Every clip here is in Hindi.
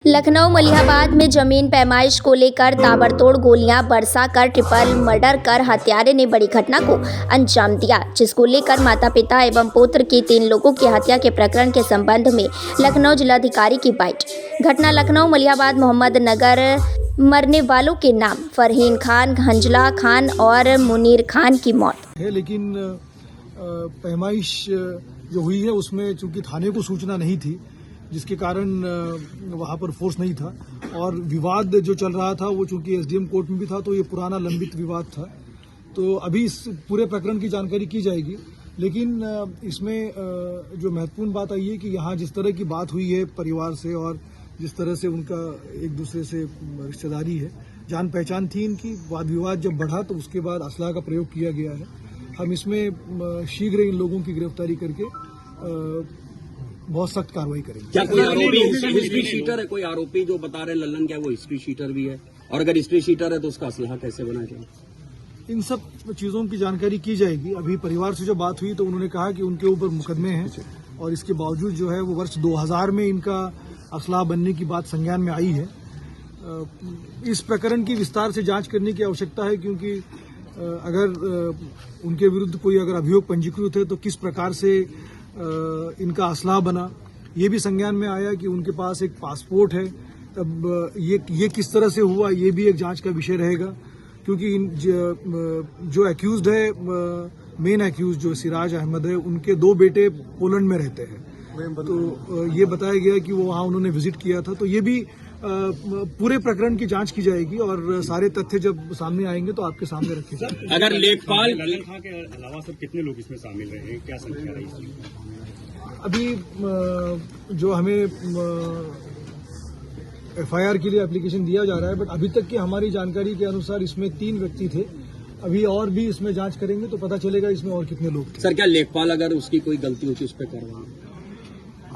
लखनऊ मलिहाबाद में जमीन पैमाइश को लेकर ताबड़तोड़ गोलियां बरसाकर ट्रिपल मर्डर कर हत्यारे ने बड़ी घटना को अंजाम दिया, जिसको लेकर माता पिता एवं पुत्र की 3 लोगों की हत्या के प्रकरण के संबंध में लखनऊ जिलाधिकारी की बाइट। घटना लखनऊ मलिहाबाद मोहम्मद नगर। मरने वालों के नाम फरहीन खान, हंजला खान और मुनीर खान की मौत है। लेकिन पैमाइश जो हुई है उसमें चूंकि थाने को सूचना नहीं थी, जिसके कारण वहां पर फोर्स नहीं था, और विवाद जो चल रहा था वो चूंकि एसडीएम कोर्ट में भी था, तो ये पुराना लंबित विवाद था। तो अभी इस पूरे प्रकरण की जानकारी की जाएगी। लेकिन इसमें जो महत्वपूर्ण बात आई है कि यहाँ जिस तरह की बात हुई है परिवार से और जिस तरह से उनका एक दूसरे से रिश्तेदारी है, जान पहचान थी इनकी, वाद विवाद जब बढ़ा तो उसके बाद असलाह का प्रयोग किया गया है। हम इसमें शीघ्र इन लोगों की गिरफ्तारी करके बहुत सख्त कार्रवाई करेंगे। क्या कोई आरोपी हिस्ट्री शीटर है? कोई आरोपी जो बता रहे लल्लन, क्या वो हिस्ट्री शीटर भी है? और अगर हिस्ट्री शीटर है तो उसका असलाह कैसे बना जाए? इन सब चीजों की जानकारी की जाएगी। अभी परिवार से जो बात हुई तो उन्होंने कहा कि उनके ऊपर मुकदमे हैं, और इसके बावजूद जो है वो वर्ष 2000 में इनका असलाह बनने की बात संज्ञान में आई है। इस प्रकरण की विस्तार से जांच करने की आवश्यकता है, क्योंकि अगर उनके विरुद्ध कोई अगर अभियोग पंजीकृत है तो किस प्रकार से इनका असलाह बना, ये भी संज्ञान में आया कि उनके पास एक पासपोर्ट है। तब ये किस तरह से हुआ, ये भी एक जांच का विषय रहेगा, क्योंकि जो एक्यूज्ड है, मेन एक्यूज्ड जो सिराज अहमद है, उनके 2 बेटे पोलैंड में रहते हैं। तो ये बताया गया कि वो वहाँ उन्होंने विजिट किया था। तो ये भी पूरे प्रकरण की जांच की जाएगी, और सारे तथ्य जब सामने आएंगे तो आपके सामने रखे जाएंगे। अगर लेखपाल लल्लन खां के अलावा सब कितने लोग इसमें शामिल रहे हैं, क्या संख्या रही इसकी? अभी जो हमें एफआईआर के लिए एप्लीकेशन दिया जा रहा है, बट अभी तक की हमारी जानकारी के अनुसार इसमें 3 व्यक्ति थे। अभी और भी इसमें जांच करेंगे तो पता चलेगा इसमें और कितने लोग थे। सर, क्या लेखपाल अगर उसकी कोई गलती होती उस पर कार्रवाई?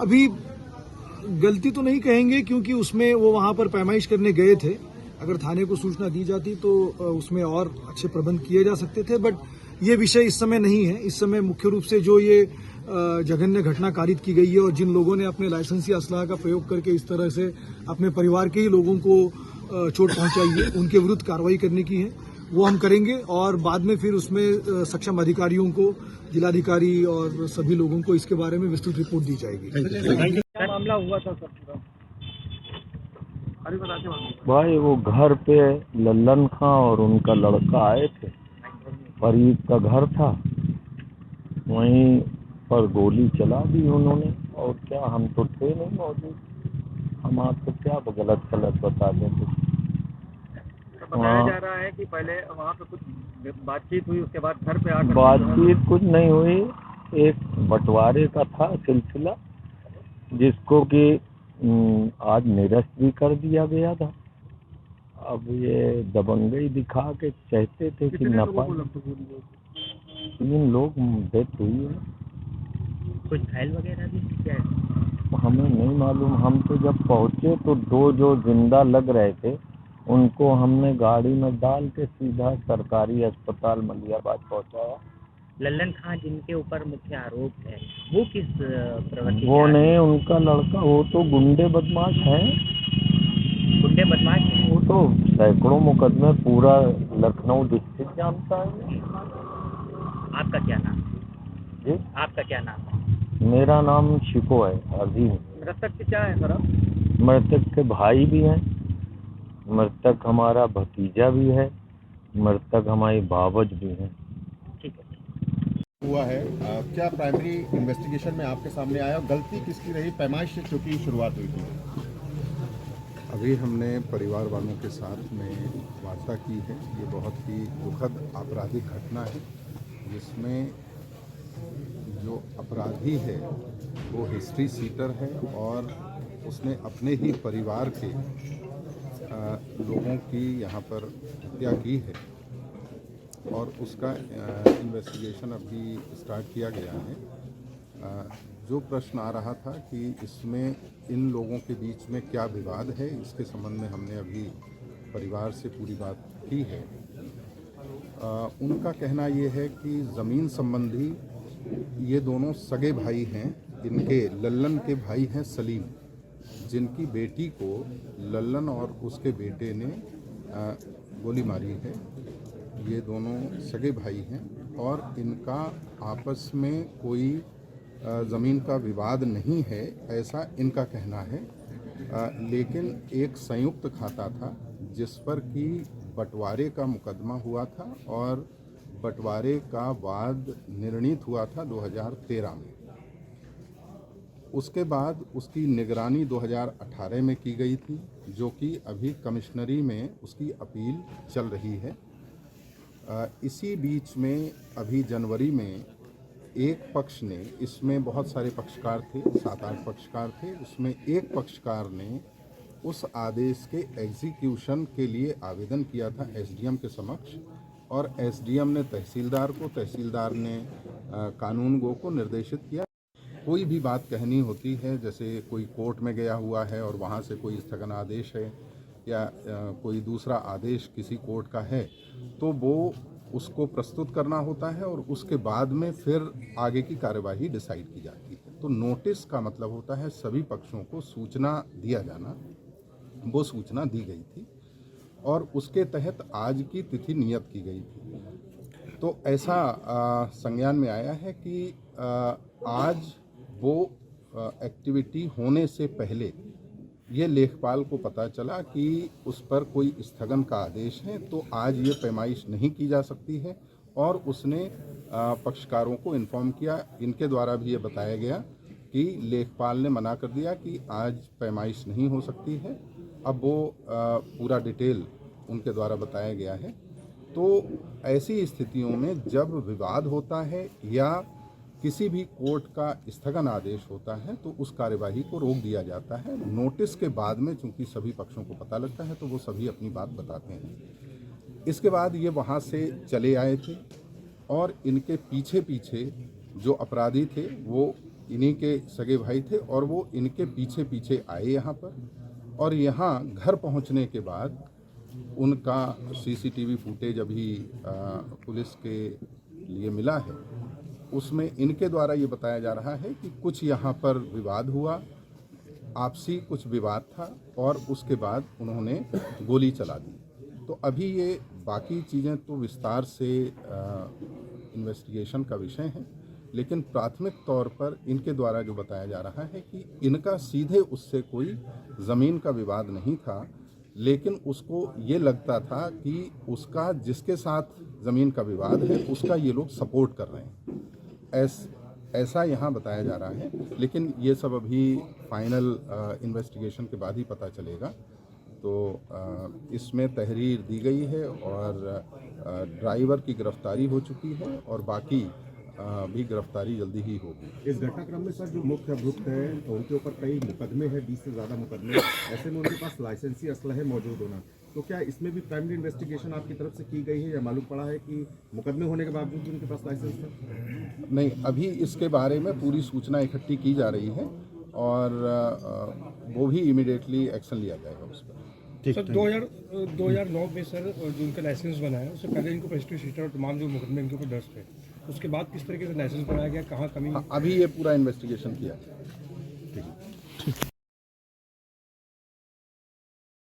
अभी गलती तो नहीं कहेंगे, क्योंकि उसमें वो वहां पर पैमाइश करने गए थे। अगर थाने को सूचना दी जाती तो उसमें और अच्छे प्रबंध किए जा सकते थे, बट ये विषय इस समय नहीं है। इस समय मुख्य रूप से जो ये जघन्य घटना कारित की गई है और जिन लोगों ने अपने लाइसेंसी असलाह का प्रयोग करके इस तरह से अपने परिवार के ही लोगों को चोट पहुंचाई है, उनके विरुद्ध कार्रवाई करने की है, वो हम करेंगे। और बाद में फिर उसमें सक्षम अधिकारियों को, जिलाधिकारी और सभी लोगों को इसके बारे में विस्तृत रिपोर्ट दी जाएगी। क्या मामला हुआ था सर पूरा? भाई वो घर पे लल्लन खां और उनका लड़का आए थे, फरीद का घर था, वहीं पर गोली चला दी उन्होंने। और क्या, हम तो थे नहीं मौजूद, हम आपको क्या गलत बता दें। बताया जा रहा है कि पहले वहाँ पे कुछ बातचीत हुई, उसके बाद घर पे आकर बातचीत कुछ नहीं हुई। एक बंटवारे का था सिलसिला, जिसको कि आज निरस्त भी कर दिया गया था। अब ये दबंगई दिखा के चाहते थे कि नफा। 3 लोग डेथ हुई है। कुछ घायल वगैरह भी क्या है? हमें नहीं मालूम। हम तो जब पहुंचे तो 2 जो जिंदा लग रहे थे उनको हमने गाड़ी में डाल के सीधा सरकारी अस्पताल मलिहाबाद पहुंचाया। लल्लन खां जिनके ऊपर मुख्य आरोप है, वो किस प्रवृत्ति? वो नहीं, उनका लड़का, वो तो गुंडे बदमाश है। गुंडे बदमाश है? वो तो सैकड़ों मुकदमे पूरा लखनऊ डिस्ट्रिक्ट जानता है। आपका क्या नाम जी? आपका क्या नाम है? मेरा नाम शिको है, अजीम। मृतक के क्या है सर? मृतक के भाई भी हैं, मृतक हमारा भतीजा भी है, मृतक हमारी भावज भी है। ठीक है। हुआ है, क्या प्राइमरी इन्वेस्टिगेशन में आपके सामने आया, गलती किसकी रही? पैमाइश से चूंकि शुरुआत हुई थी। अभी हमने परिवार वालों के साथ में वार्ता की है। ये बहुत ही दुखद आपराधिक घटना है, जिसमें जो अपराधी है वो हिस्ट्री सीटर है, और उसने अपने ही परिवार के लोगों की यहाँ पर हत्या की है, और उसका इन्वेस्टिगेशन अभी स्टार्ट किया गया है। जो प्रश्न आ रहा था कि इसमें इन लोगों के बीच में क्या विवाद है, इसके संबंध में हमने अभी परिवार से पूरी बात की है। उनका कहना ये है कि ज़मीन संबंधी ये दोनों सगे भाई हैं। इनके लल्लन के भाई हैं सलीम, जिनकी बेटी को लल्लन और उसके बेटे ने गोली मारी है। ये दोनों सगे भाई हैं और इनका आपस में कोई ज़मीन का विवाद नहीं है, ऐसा इनका कहना है। लेकिन एक संयुक्त खाता था जिस पर कि बंटवारे का मुकदमा हुआ था और बंटवारे का वाद निर्णीत हुआ था 2013 में। उसके बाद उसकी निगरानी 2018 में की गई थी, जो कि अभी कमिश्नरी में उसकी अपील चल रही है। इसी बीच में अभी जनवरी में एक पक्ष ने, इसमें बहुत सारे पक्षकार थे, 7-8 पक्षकार थे, उसमें एक पक्षकार ने उस आदेश के एग्जीक्यूशन के लिए आवेदन किया था एसडीएम के समक्ष, और एसडीएम ने तहसीलदार को, तहसीलदार ने कानून गो को निर्देशित किया। कोई भी बात कहनी होती है, जैसे कोई कोर्ट में गया हुआ है और वहाँ से कोई स्थगन आदेश है या कोई दूसरा आदेश किसी कोर्ट का है, तो वो उसको प्रस्तुत करना होता है और उसके बाद में फिर आगे की कार्यवाही डिसाइड की जाती है। तो नोटिस का मतलब होता है सभी पक्षों को सूचना दिया जाना। वो सूचना दी गई थी और उसके तहत आज की तिथि नियत की गई थी। तो ऐसा संज्ञान में आया है कि आज वो एक्टिविटी होने से पहले ये लेखपाल को पता चला कि उस पर कोई स्थगन का आदेश है, तो आज ये पैमाइश नहीं की जा सकती है और उसने पक्षकारों को इन्फॉर्म किया। इनके द्वारा भी ये बताया गया कि लेखपाल ने मना कर दिया कि आज पैमाइश नहीं हो सकती है। अब वो पूरा डिटेल उनके द्वारा बताया गया है। तो ऐसी स्थितियों में जब विवाद होता है या किसी भी कोर्ट का स्थगन आदेश होता है तो उस कार्यवाही को रोक दिया जाता है। नोटिस के बाद में चूंकि सभी पक्षों को पता लगता है तो वो सभी अपनी बात बताते हैं। इसके बाद ये वहाँ से चले आए थे और इनके पीछे पीछे जो अपराधी थे वो इन्हीं के सगे भाई थे और वो इनके पीछे पीछे आए यहाँ पर, और यहाँ घर पहुँचने के बाद उनका सीसीटीवी फुटेज अभी पुलिस के लिए मिला है। उसमें इनके द्वारा ये बताया जा रहा है कि कुछ यहाँ पर विवाद हुआ, आपसी कुछ विवाद था और उसके बाद उन्होंने गोली चला दी। तो अभी ये बाकी चीज़ें तो विस्तार से इन्वेस्टिगेशन का विषय है, लेकिन प्राथमिक तौर पर इनके द्वारा जो बताया जा रहा है कि इनका सीधे उससे कोई ज़मीन का विवाद नहीं था, लेकिन उसको ये लगता था कि उसका जिसके साथ ज़मीन का विवाद है उसका ये लोग सपोर्ट कर रहे हैं, ऐसा यहाँ बताया जा रहा है। लेकिन ये सब अभी फाइनल इन्वेस्टिगेशन के बाद ही पता चलेगा। तो इसमें तहरीर दी गई है और ड्राइवर की गिरफ्तारी हो चुकी है और बाकी भी गिरफ्तारी जल्दी ही होगी। इस घटनाक्रम में सर जो मुख्य अभियुक्त है उनके ऊपर कई मुकदमे हैं, 20 से ज़्यादा मुकदमे, ऐसे में उनके पास लाइसेंसी असलहे मौजूद होना, तो क्या इसमें भी प्राइमरी इन्वेस्टिगेशन आपकी तरफ से की गई है या मालूम पड़ा है कि मुकदमे होने के बावजूद भी उनके पास लाइसेंस है? नहीं, अभी इसके बारे में पूरी सूचना इकट्ठी की जा रही है और वो भी इमीडिएटली एक्शन लिया जाएगा उस पर। सर 2009 में सर जो उनका लाइसेंस बना है उससे पहले इनको प्रेस्टिजिएटर और तमाम जो मुकदमे इनके ऊपर दर्ज थे, उसके बाद किस तरीके से लाइसेंस बनाया गया, कहाँ कमी? अभी ये पूरा इन्वेस्टिगेशन किया।